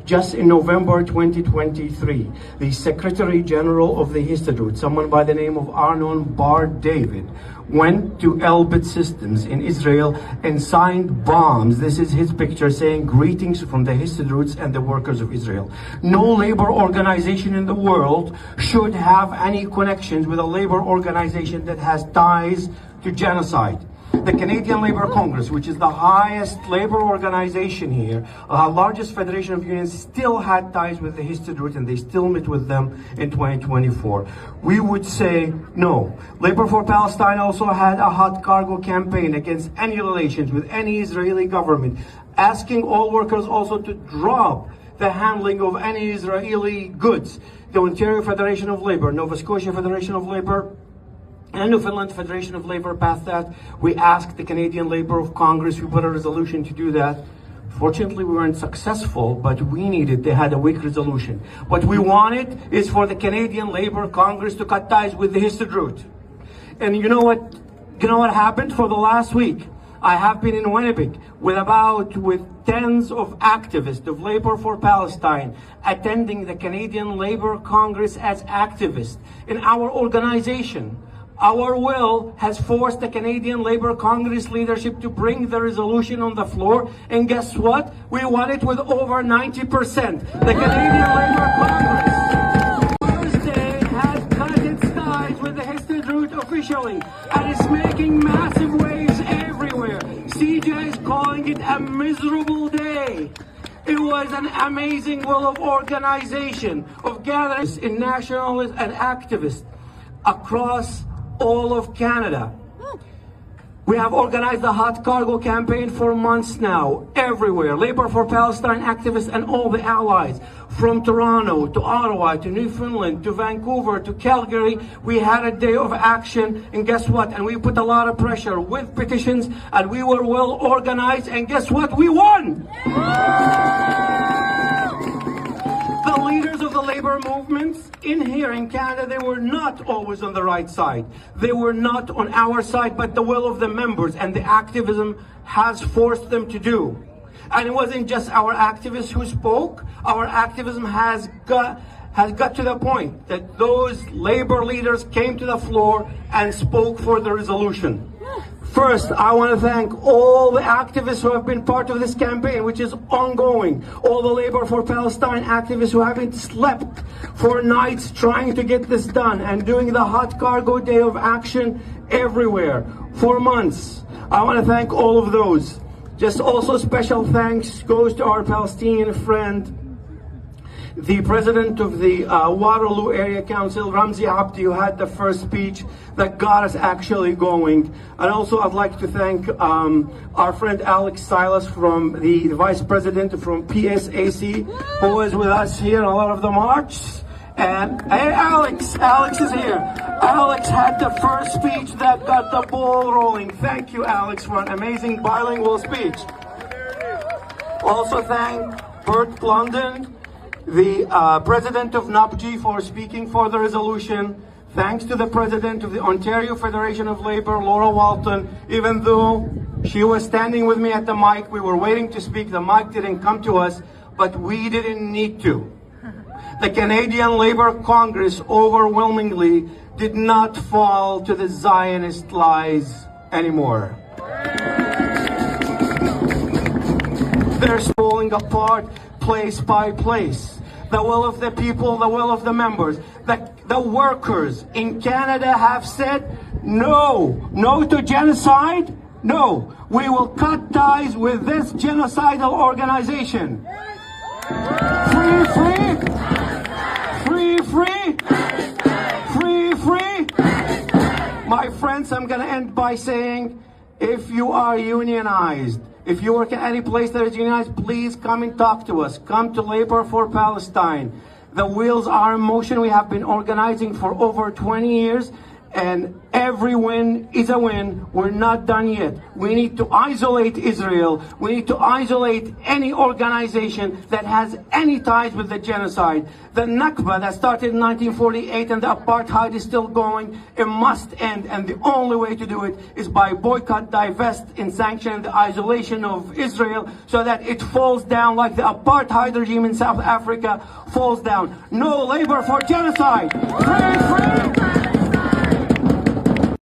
Just in November 2023, the Secretary General of the Histrudat, someone by the name of Arnon Bar David, went to Elbit Systems in Israel and signed bombs. This is his picture saying greetings from the Histrudats and the workers of Israel. No labor organization in the world should have any connections with a labor organization that has ties to genocide. The Canadian Labour Congress, which is the highest labor organization here, largest federation of unions, still had ties with the Histrudat, and they still meet with them in 2024. We would say no. Labour for Palestine also had a hot cargo campaign against any relations with any Israeli government, asking all workers also to drop the handling of any Israeli goods. The Ontario Federation of Labour, Nova Scotia Federation of Labour, and Newfoundland Federation of Labour passed that. We asked the Canadian Labour of Congress, we put a resolution to do that. Fortunately, we weren't successful, but we needed, they had a weak resolution. What we wanted is for the Canadian Labour Congress to cut ties with the Histrudat. And you know what happened for the last week? I have been in Winnipeg with tens of activists of Labour for Palestine attending the Canadian Labour Congress as activists. In our organization, our will has forced the Canadian Labour Congress leadership to bring the resolution on the floor, and guess what? We won it with over 90%. The Canadian Labour Congress Thursday has cut its ties with the Histrudat officially and is making massive waves everywhere. CJ is calling it a miserable day. It was an amazing will of organization, of gatherings in nationalists and activists across all of Canada. We have organized a hot cargo campaign for months now, everywhere. Labour for Palestine activists and all the allies, from Toronto to Ottawa to Newfoundland to Vancouver to Calgary. We had a day of action, and guess what? And we put a lot of pressure with petitions, and we were well organized, and guess what? We won! The leaders of the labor movements in here in Canada, they were not always on the right side. They were not on our side, but the will of the members and the activism has forced them to do. And it wasn't just our activists who spoke. Our activism has got to the point that those labor leaders came to the floor and spoke for the resolution. First, I want to thank all the activists who have been part of this campaign, which is ongoing. All the Labour for Palestine activists who haven't slept for nights trying to get this done and doing the hot cargo day of action everywhere for months. I want to thank all of those. Just also special thanks goes to our Palestinian friend, the president of the Waterloo Area Council, Ramzi Abdi, who had the first speech that got us actually going. And also I'd like to thank our friend Alex Silas, from the vice president from PSAC, who was with us here in a lot of the marches. And hey, Alex is here. Alex had the first speech that got the ball rolling. Thank you, Alex, for an amazing bilingual speech. Also thank Bert London, the president of Nakba, for speaking for the resolution. Thanks to the president of the Ontario Federation of Labour, Laura Walton. Even though she was standing with me at the mic, we were waiting to speak, the mic didn't come to us, but we didn't need to. The Canadian Labour Congress overwhelmingly did not fall to the Zionist lies anymore. They're falling apart place by place. The will of the people, the will of the members, the workers in Canada have said no. No to genocide. No. We will cut ties with this genocidal organization. Free, free. Free, free. Free, free. My friends, I'm going to end by saying, if you are unionized, if you work at any place that is unionized, please come and talk to us. Come to Labour for Palestine. The wheels are in motion. We have been organizing for over 20 years, and every win is a win. We're not done yet. We need to isolate Israel. We need to isolate any organization that has any ties with the genocide. The Nakba that started in 1948 and the apartheid is still going. It must end, and the only way to do it is by boycott, divest, and sanction the isolation of Israel so that it falls down like the apartheid regime in South Africa falls down. No labor for genocide. Free, free.